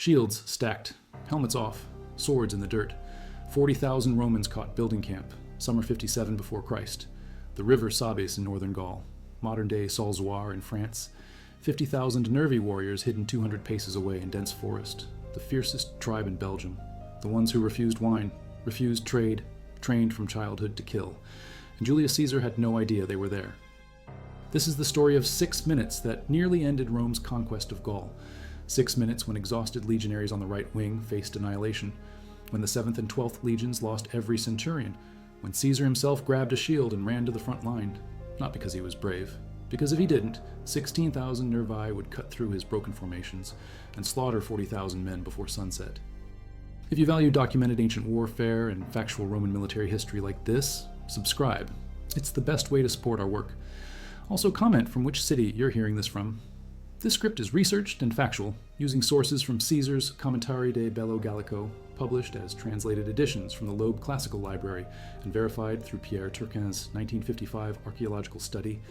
Shields stacked, helmets off, swords in the dirt. 40,000 Romans caught building camp, summer 57 before Christ. The river Sabes in northern Gaul, modern-day Salzoir in France. 50,000 nervy warriors hidden 200 paces away in dense forest. The fiercest tribe in Belgium. The ones who refused wine, refused trade, trained from childhood to kill. And Julius Caesar had no idea they were there. This is the story of 6 minutes that nearly ended Rome's conquest of Gaul. 6 minutes when exhausted legionaries on the right wing faced annihilation. When the 7th and 12th legions lost every centurion. When Caesar himself grabbed a shield and ran to the front line. Not because he was brave. Because if he didn't, 16,000 Nervi would cut through his broken formations and slaughter 40,000 men before sunset. If you value documented ancient warfare and factual Roman military history like this, subscribe. It's the best way to support our work. Also comment from which city you're hearing this from. This script is researched and factual, using sources from Caesar's Commentari de Bello Gallico, published as translated editions from the Loeb Classical Library, and verified through Pierre Turquin's 1955 archaeological study,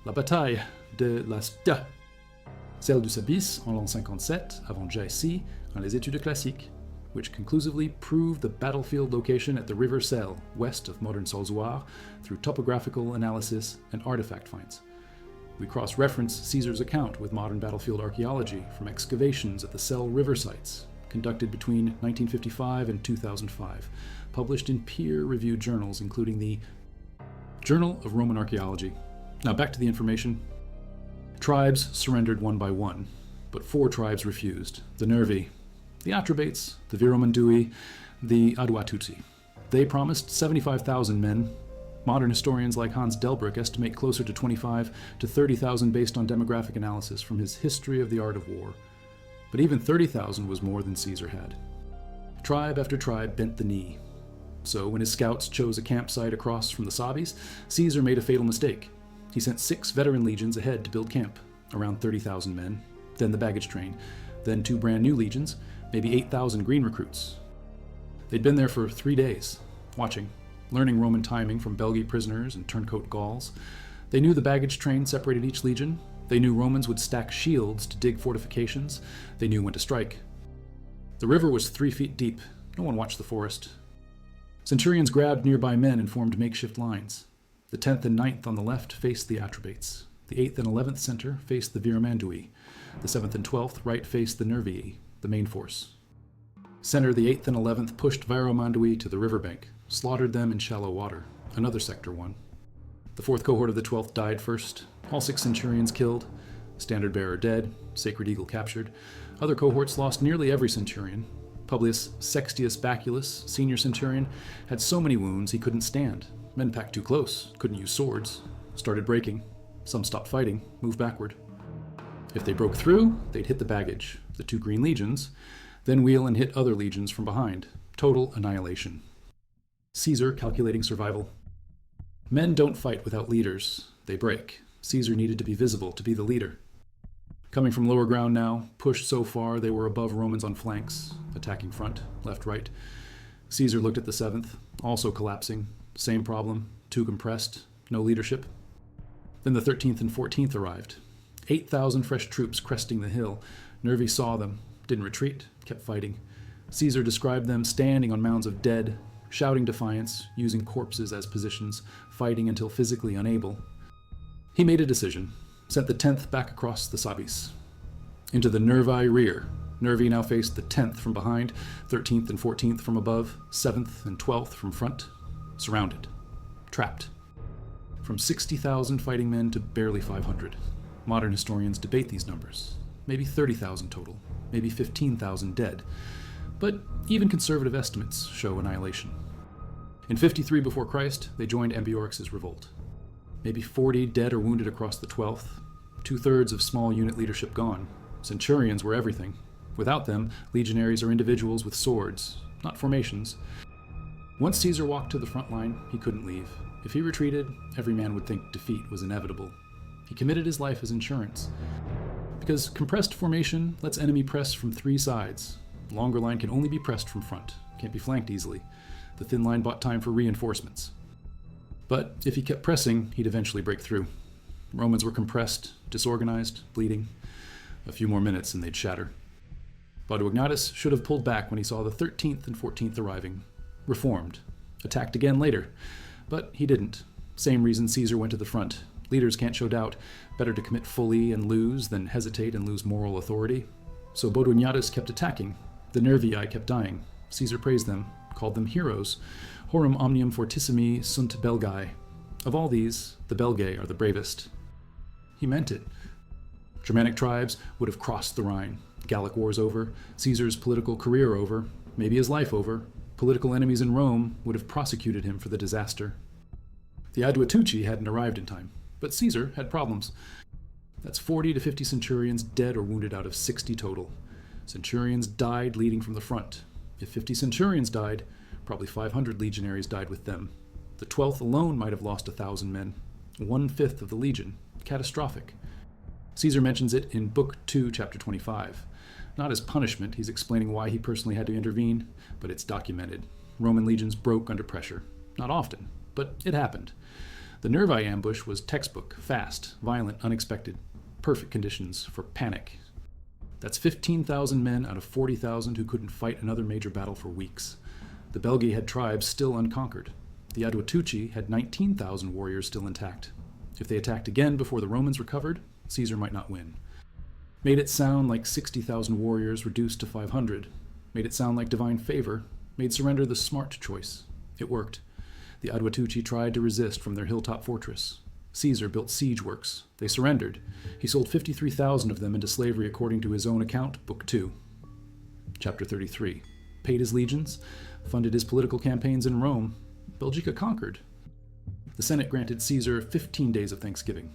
La bataille de la celle du Sabis en l'an 57 avant J.C. dans les études classiques, which conclusively proved the battlefield location at the River Selle, west of modern Salzoir, through topographical analysis and artifact finds. We cross-reference Caesar's account with modern battlefield archaeology from excavations at the Selle River sites, conducted between 1955 and 2005, published in peer-reviewed journals including the Journal of Roman Archaeology. Now back to the information. Tribes surrendered one by one, but 4 tribes refused: the Nervi, the Atrebates, the Viromandui, the Aduatuci. They promised 75,000 men. Modern historians like Hans Delbrück estimate closer to 25 to 30,000 based on demographic analysis from his History of the Art of War. But even 30,000 was more than Caesar had. Tribe after tribe bent the knee. So when his scouts chose a campsite across from the Sabis, Caesar made a fatal mistake. He sent 6 veteran legions ahead to build camp, around 30,000 men, then the baggage train, then 2 brand new legions, maybe 8,000 green recruits. They'd been there for 3 days, watching, learning Roman timing from Belgae prisoners and turncoat Gauls. They knew the baggage train separated each legion. They knew Romans would stack shields to dig fortifications. They knew when to strike. The river was 3 feet deep. No one watched the forest. Centurions grabbed nearby men and formed makeshift lines. The 10th and 9th on the left faced the Atrebates. The 8th and 11th center faced the Viromandui. The 7th and 12th right faced the Nervii, the main force. Center, the 8th and 11th pushed Viromandui to the riverbank, slaughtered them in shallow water. Another sector won. The 4th cohort of the 12th died first. All 6 centurions killed. Standard bearer dead. Sacred eagle captured. Other cohorts lost nearly every centurion. Publius Sextius Baculus, senior centurion, had so many wounds he couldn't stand. Men packed too close, couldn't use swords, started breaking. Some stopped fighting, moved backward. If they broke through, they'd hit the baggage, the 2 green legions, then wheel and hit other legions from behind. Total annihilation. Caesar calculating survival. Men don't fight without leaders, they break. Caesar needed to be visible, to be the leader. Coming from lower ground now, pushed so far they were above Romans on flanks, attacking front, left, right. Caesar looked at the 7th, also collapsing. Same problem, too compressed, no leadership. Then the 13th and 14th arrived. 8,000 fresh troops cresting the hill. Nervi saw them, didn't retreat, kept fighting. Caesar described them standing on mounds of dead, shouting defiance, using corpses as positions, fighting until physically unable. He made a decision, sent the 10th back across the Sabis. Into the Nervi rear. Nervi now faced the 10th from behind, 13th and 14th from above, 7th and 12th from front. Surrounded. Trapped. From 60,000 fighting men to barely 500. Modern historians debate these numbers. Maybe 30,000 total. Maybe 15,000 dead. But even conservative estimates show annihilation. In 53 before Christ, they joined Ambiorix's revolt. Maybe 40 dead or wounded across the 12th. 2/3 of small unit leadership gone. Centurions were everything. Without them, legionaries are individuals with swords, not formations. Once Caesar walked to the front line, he couldn't leave. If he retreated, every man would think defeat was inevitable. He committed his life as insurance. Because compressed formation lets enemy press from 3 sides. Longer line can only be pressed from front, can't be flanked easily. The thin line bought time for reinforcements. But if he kept pressing, he'd eventually break through. Romans were compressed, disorganized, bleeding. A few more minutes and they'd shatter. Baudouagnatus should have pulled back when he saw the 13th and 14th arriving. Reformed. Attacked again later. But he didn't. Same reason Caesar went to the front. Leaders can't show doubt. Better to commit fully and lose than hesitate and lose moral authority. So Baudouagnatus kept attacking. The Nervii kept dying. Caesar praised them, called them heroes. Horum omnium fortissimi sunt Belgae. Of all these, the Belgae are the bravest. He meant it. Germanic tribes would have crossed the Rhine. Gallic Wars over, Caesar's political career over, maybe his life over. Political enemies in Rome would have prosecuted him for the disaster. The Aduatuci hadn't arrived in time, but Caesar had problems. That's 40 to 50 centurions dead or wounded out of 60 total. Centurions died leading from the front. If 50 centurions died, probably 500 legionaries died with them. The 12th alone might have lost 1,000 men. 1/5 of the legion. Catastrophic. Caesar mentions it in Book 2, Chapter 25. Not as punishment, he's explaining why he personally had to intervene, but it's documented. Roman legions broke under pressure. Not often, but it happened. The Nervii ambush was textbook, fast, violent, unexpected. Perfect conditions for panic. That's 15,000 men out of 40,000 who couldn't fight another major battle for weeks. The Belgae had tribes still unconquered. The Aduatuci had 19,000 warriors still intact. If they attacked again before the Romans recovered, Caesar might not win. Made it sound like 60,000 warriors reduced to 500. Made it sound like divine favor. Made surrender the smart choice. It worked. The Aduatuci tried to resist from their hilltop fortress. Caesar built siege works. They surrendered. He sold 53,000 of them into slavery according to his own account, Book 2. Chapter 33. Paid his legions, funded his political campaigns in Rome. Belgica conquered. The Senate granted Caesar 15 days of Thanksgiving.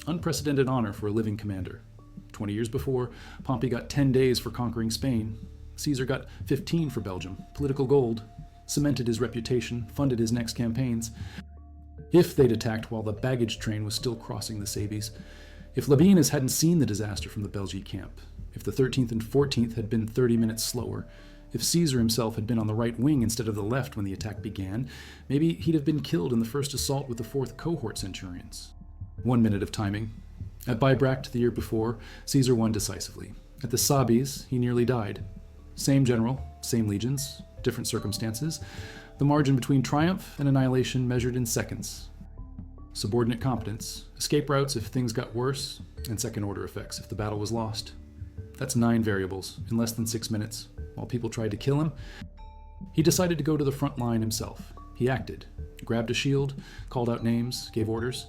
Unprecedented honor for a living commander. 20 years before, Pompey got 10 days for conquering Spain. Caesar got 15 for Belgium. Political gold. Cemented his reputation, funded his next campaigns. If they'd attacked while the baggage train was still crossing the Sabes, if Labienus hadn't seen the disaster from the Belgian camp, if the 13th and 14th had been 30 minutes slower, if Caesar himself had been on the right wing instead of the left when the attack began, maybe he'd have been killed in the first assault with the 4th cohort centurions. 1 minute of timing. At Bibracte the year before, Caesar won decisively. At the Sabes, he nearly died. Same general, same legions, different circumstances. The margin between triumph and annihilation measured in seconds. Subordinate competence, escape routes if things got worse, and second-order effects if the battle was lost. That's 9 variables in less than 6 minutes. While people tried to kill him, he decided to go to the front line himself. He acted, grabbed a shield, called out names, gave orders.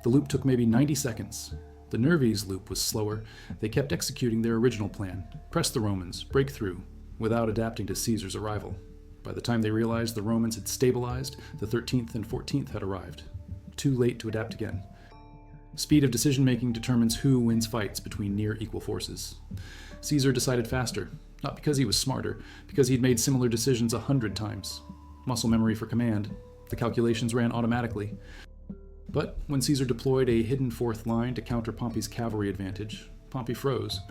The loop took maybe 90 seconds. The Nervi's loop was slower. They kept executing their original plan, press the Romans, break through, without adapting to Caesar's arrival. By the time they realized the Romans had stabilized, the 13th and 14th had arrived. Too late to adapt again. Speed of decision-making determines who wins fights between near equal forces. Caesar decided faster, not because he was smarter, because he'd made similar decisions 100 times. Muscle memory for command. The calculations ran automatically. But when Caesar deployed a hidden 4th line to counter Pompey's cavalry advantage, Pompey froze,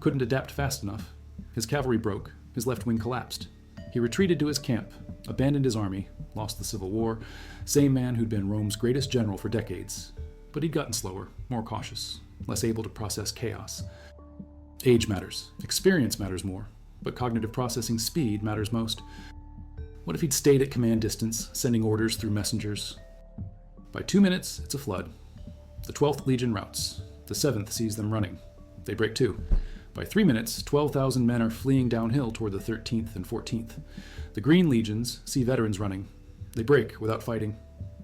couldn't adapt fast enough. His cavalry broke, his left wing collapsed. He retreated to his camp, abandoned his army, lost the Civil War, same man who'd been Rome's greatest general for decades. But he'd gotten slower, more cautious, less able to process chaos. Age matters, experience matters more, but cognitive processing speed matters most. What if he'd stayed at command distance, sending orders through messengers? By 2 minutes, it's a flood. The 12th Legion routes. The 7th sees them running. They break too. By 3 minutes, 12,000 men are fleeing downhill toward the 13th and 14th. The Green Legions see veterans running. They break without fighting.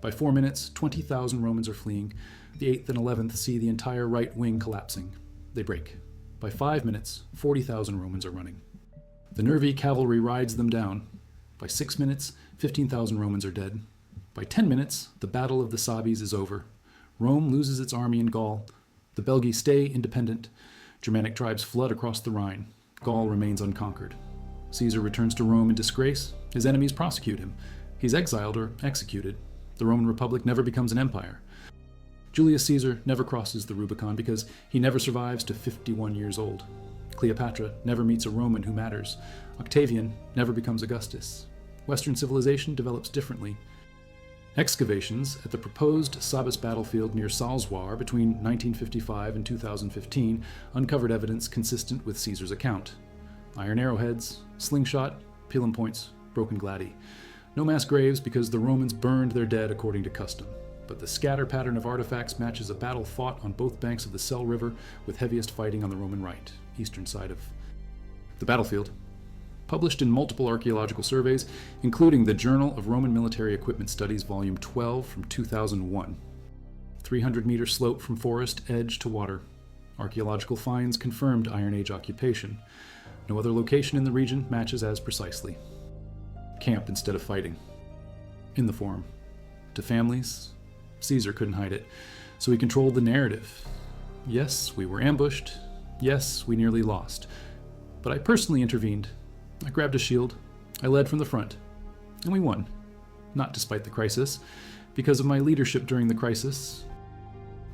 By 4 minutes, 20,000 Romans are fleeing. The 8th and 11th see the entire right wing collapsing. They break. By 5 minutes, 40,000 Romans are running. The Nervi cavalry rides them down. By 6 minutes, 15,000 Romans are dead. By 10 minutes, the Battle of the Sabes is over. Rome loses its army in Gaul. The Belgae stay independent. Germanic tribes flood across the Rhine. Gaul remains unconquered. Caesar returns to Rome in disgrace. His enemies prosecute him. He's exiled or executed. The Roman Republic never becomes an empire. Julius Caesar never crosses the Rubicon because he never survives to 51 years old. Cleopatra never meets a Roman who matters. Octavian never becomes Augustus. Western civilization develops differently. Excavations at the proposed Sabas battlefield near Salzoir between 1955 and 2015 uncovered evidence consistent with Caesar's account. iron arrowheads, slingshot, pilum points, broken gladi. No mass graves because the Romans burned their dead according to custom, but the scatter pattern of artifacts matches a battle fought on both banks of the Selle River with heaviest fighting on the Roman right, eastern side of the battlefield. Published in multiple archaeological surveys, including the Journal of Roman Military Equipment Studies, Volume 12 from 2001. 300-meter slope from forest edge to water. Archaeological finds confirmed Iron Age occupation. No other location in the region matches as precisely. Camp instead of fighting. In the Forum. To families, Caesar couldn't hide it, so he controlled the narrative. Yes, we were ambushed. Yes, we nearly lost. But I personally intervened. I grabbed a shield. I led from the front. And we won. Not despite the crisis, because of my leadership during the crisis.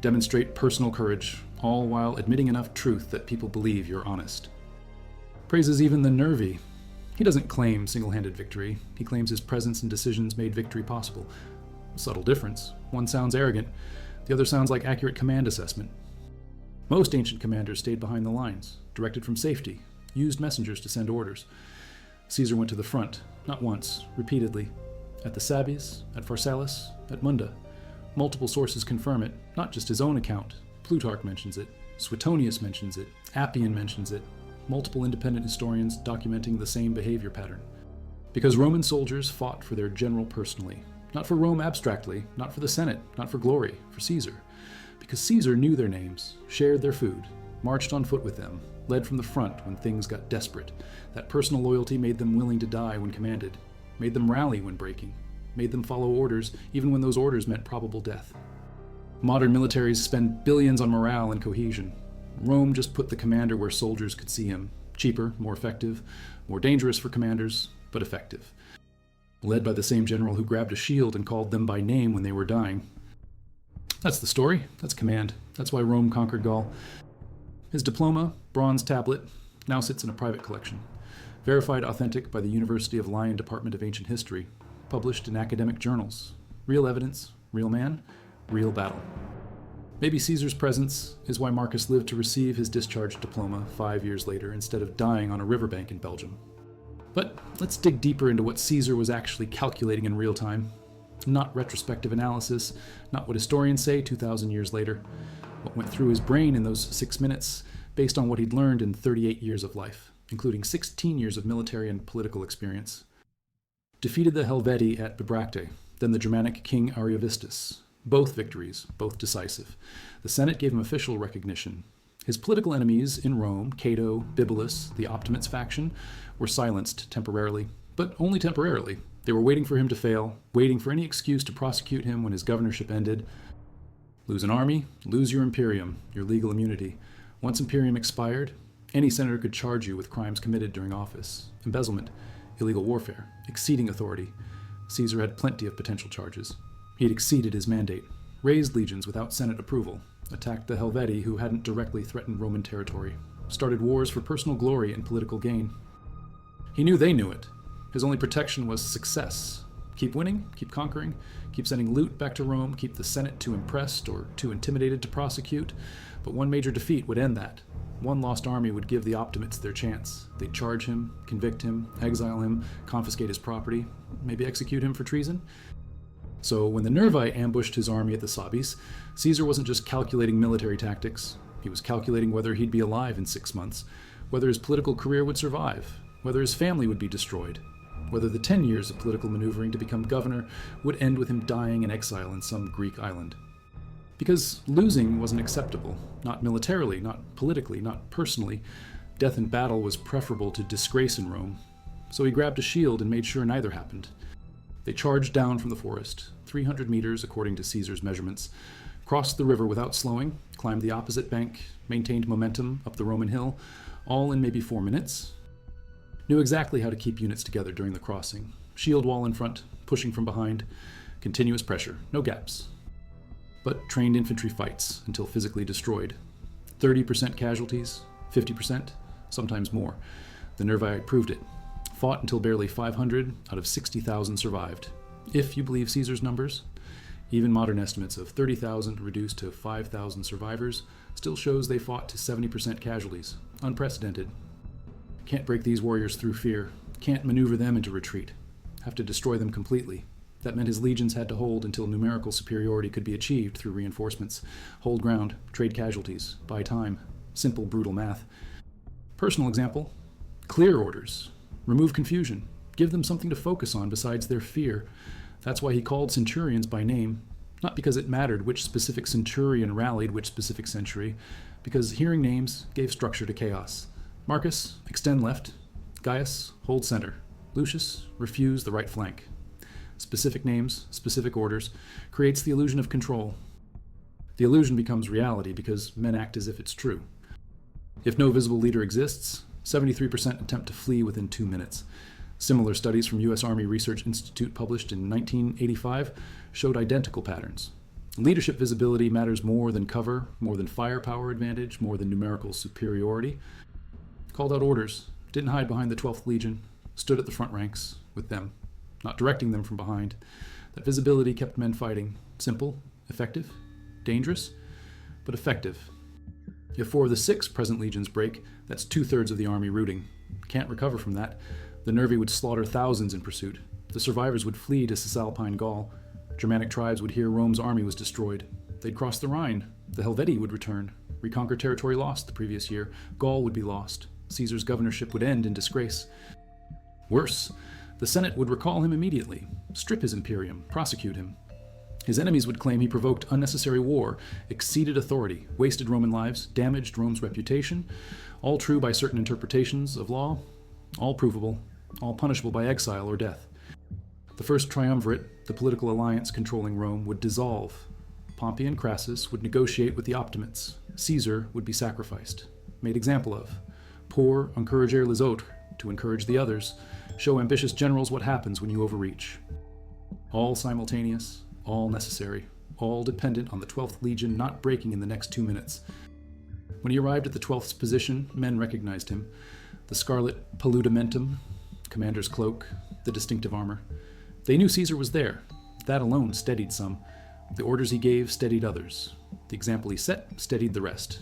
Demonstrate personal courage, all while admitting enough truth that people believe you're honest. Praises even the nervy. He doesn't claim single-handed victory. He claims his presence and decisions made victory possible. A subtle difference. One sounds arrogant. The other sounds like accurate command assessment. Most ancient commanders stayed behind the lines, directed from safety, used messengers to send orders. Caesar went to the front, not once, repeatedly. At the Sabines, at Pharsalus, at Munda. Multiple sources confirm it, not just his own account. Plutarch mentions it, Suetonius mentions it, Appian mentions it. Multiple independent historians documenting the same behavior pattern. Because Roman soldiers fought for their general personally. Not for Rome abstractly, not for the Senate, not for glory, for Caesar. Because Caesar knew their names, shared their food, marched on foot with them, led from the front when things got desperate. That personal loyalty made them willing to die when commanded, made them rally when breaking, made them follow orders even when those orders meant probable death. Modern militaries spend billions on morale and cohesion. Rome just put the commander where soldiers could see him. Cheaper, more effective, more dangerous for commanders, but effective. Led by the same general who grabbed a shield and called them by name when they were dying. That's the story. That's command. That's why Rome conquered Gaul. His diploma, bronze tablet, now sits in a private collection. Verified authentic by the University of Lyon Department of Ancient History. Published in academic journals. Real evidence, real man, real battle. Maybe Caesar's presence is why Marcus lived to receive his discharged diploma 5 years later instead of dying on a riverbank in Belgium. But let's dig deeper into what Caesar was actually calculating in real time. Not retrospective analysis, not what historians say 2,000 years later. What went through his brain in those 6 minutes, based on what he'd learned in 38 years of life, including 16 years of military and political experience. Defeated the Helvetii at Bibracte, then the Germanic king Ariovistus. Both victories, both decisive. The Senate gave him official recognition. His political enemies in Rome, Cato, Bibulus, the Optimates faction, were silenced temporarily, but only temporarily. They were waiting for him to fail, waiting for any excuse to prosecute him when his governorship ended. Lose an army, lose your imperium, your legal immunity. Once imperium expired, any senator could charge you with crimes committed during office. Embezzlement, illegal warfare, exceeding authority. Caesar had plenty of potential charges. He had exceeded his mandate, raised legions without Senate approval, attacked the Helvetii who hadn't directly threatened Roman territory, started wars for personal glory and political gain. He knew they knew it. His only protection was success. Keep winning, keep conquering, keep sending loot back to Rome, keep the Senate too impressed or too intimidated to prosecute. But one major defeat would end that. One lost army would give the Optimates their chance. They'd charge him, convict him, exile him, confiscate his property, maybe execute him for treason. So when the Nervi ambushed his army at the Sabines, Caesar wasn't just calculating military tactics. He was calculating whether he'd be alive in 6 months, whether his political career would survive, whether his family would be destroyed, whether the 10 years of political maneuvering to become governor would end with him dying in exile in some Greek island. Because losing wasn't acceptable, not militarily, not politically, not personally. Death in battle was preferable to disgrace in Rome. So he grabbed a shield and made sure neither happened. They charged down from the forest, 300 meters according to Caesar's measurements, crossed the river without slowing, climbed the opposite bank, maintained momentum up the Roman hill, all in maybe 4 minutes. Knew exactly how to keep units together during the crossing. Shield wall in front, pushing from behind, continuous pressure, no gaps. But trained infantry fights until physically destroyed. 30% casualties, 50%, sometimes more. The Nervii proved it. Fought until barely 500 out of 60,000 survived. If you believe Caesar's numbers, even modern estimates of 30,000 reduced to 5,000 survivors still shows they fought to 70% casualties. Unprecedented. Can't break these warriors through fear. Can't maneuver them into retreat. Have to destroy them completely. That meant his legions had to hold until numerical superiority could be achieved through reinforcements. Hold ground, trade casualties, buy time. Simple, brutal math. Personal example, clear orders. Remove confusion. Give them something to focus on besides their fear. That's why he called centurions by name, not because it mattered which specific centurion rallied which specific century, because hearing names gave structure to chaos. Marcus, extend left. Gaius, hold center. Lucius, refuse the right flank. Specific names, specific orders, creates the illusion of control. The illusion becomes reality because men act as if it's true. If no visible leader exists, 73% attempt to flee within 2 minutes. Similar studies from U.S. Army Research Institute published in 1985 showed identical patterns. Leadership visibility matters more than cover, more than firepower advantage, more than numerical superiority. Called out orders, didn't hide behind the 12th Legion, stood at the front ranks with them, not directing them from behind. That visibility kept men fighting. Simple, effective, dangerous, but effective. If 4 of the 6 present legions break, that's 2/3 of the army rooting. Can't recover from that. The Nervi would slaughter thousands in pursuit. The survivors would flee to Cisalpine Gaul. Germanic tribes would hear Rome's army was destroyed. They'd cross the Rhine. The Helvetii would return. Reconquer territory lost the previous year. Gaul would be lost. Caesar's governorship would end in disgrace. Worse, the Senate would recall him immediately, strip his imperium, prosecute him. His enemies would claim he provoked unnecessary war, exceeded authority, wasted Roman lives, damaged Rome's reputation, all true by certain interpretations of law, all provable, all punishable by exile or death. The first triumvirate, the political alliance controlling Rome, would dissolve. Pompey and Crassus would negotiate with the Optimates. Caesar would be sacrificed, made example of. Pour, encourager les autres, to encourage the others. Show ambitious generals what happens when you overreach. All simultaneous, all necessary, all dependent on the 12th Legion not breaking in the next 2 minutes. When he arrived at the 12th's position, men recognized him. The scarlet paludamentum, commander's cloak, the distinctive armor. They knew Caesar was there. That alone steadied some. The orders he gave steadied others. The example he set steadied the rest.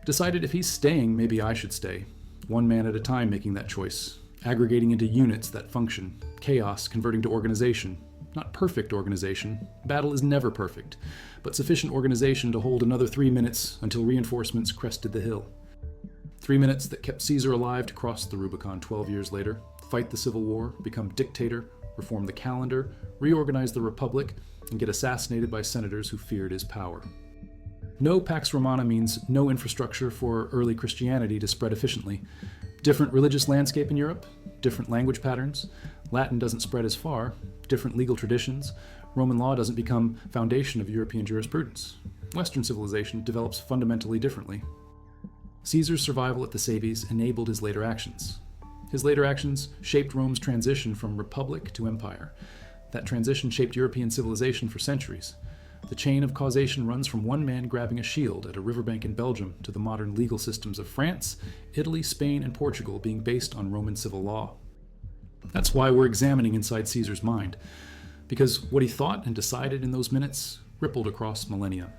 Decided if he's staying, maybe I should stay. One man at a time making that choice. Aggregating into units that function. Chaos converting to organization. Not perfect organization. Battle is never perfect. But sufficient organization to hold another 3 minutes until reinforcements crested the hill. 3 minutes that kept Caesar alive to cross the Rubicon 12 years later, fight the Civil War, become dictator, reform the calendar, reorganize the Republic, and get assassinated by senators who feared his power. No Pax Romana means no infrastructure for early Christianity to spread efficiently. Different religious landscape in Europe, different language patterns. Latin doesn't spread as far, different legal traditions. Roman law doesn't become foundation of European jurisprudence. Western civilization develops fundamentally differently. Caesar's survival at the Sabes enabled his later actions. His later actions shaped Rome's transition from republic to empire. That transition shaped European civilization for centuries. The chain of causation runs from one man grabbing a shield at a riverbank in Belgium to the modern legal systems of France, Italy, Spain, and Portugal being based on Roman civil law. That's why we're examining inside Caesar's mind, because what he thought and decided in those minutes rippled across millennia.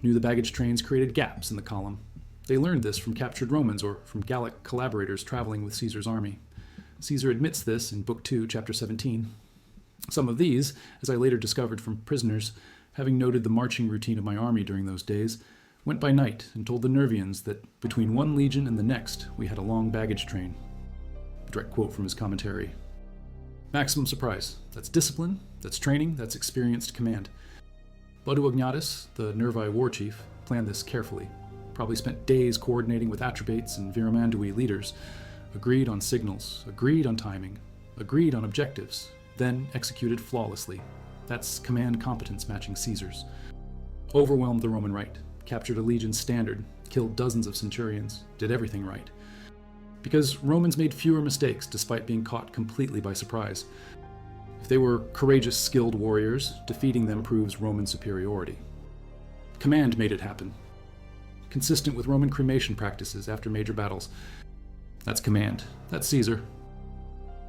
Knew the baggage trains created gaps in the column. They learned this from captured Romans or from Gallic collaborators traveling with Caesar's army. Caesar admits this in Book 2, Chapter 17. Some of these, as I later discovered from prisoners, having noted the marching routine of my army during those days, went by night and told the Nervians that between one legion and the next we had a long baggage train. Direct quote from his commentary. Maximum surprise. That's discipline, that's training, that's experienced command. Bodu Agnatus, the Nervi war chief, planned this carefully. Probably spent days coordinating with Atrebates and Viramandui leaders, agreed on signals, agreed on timing, agreed on objectives, then executed flawlessly. That's command competence matching Caesar's. Overwhelmed the Roman right, captured a legion's standard, killed dozens of centurions, did everything right. Because Romans made fewer mistakes despite being caught completely by surprise. If they were courageous, skilled warriors, defeating them proves Roman superiority. Command made it happen. Consistent with Roman cremation practices after major battles. That's command. That's Caesar.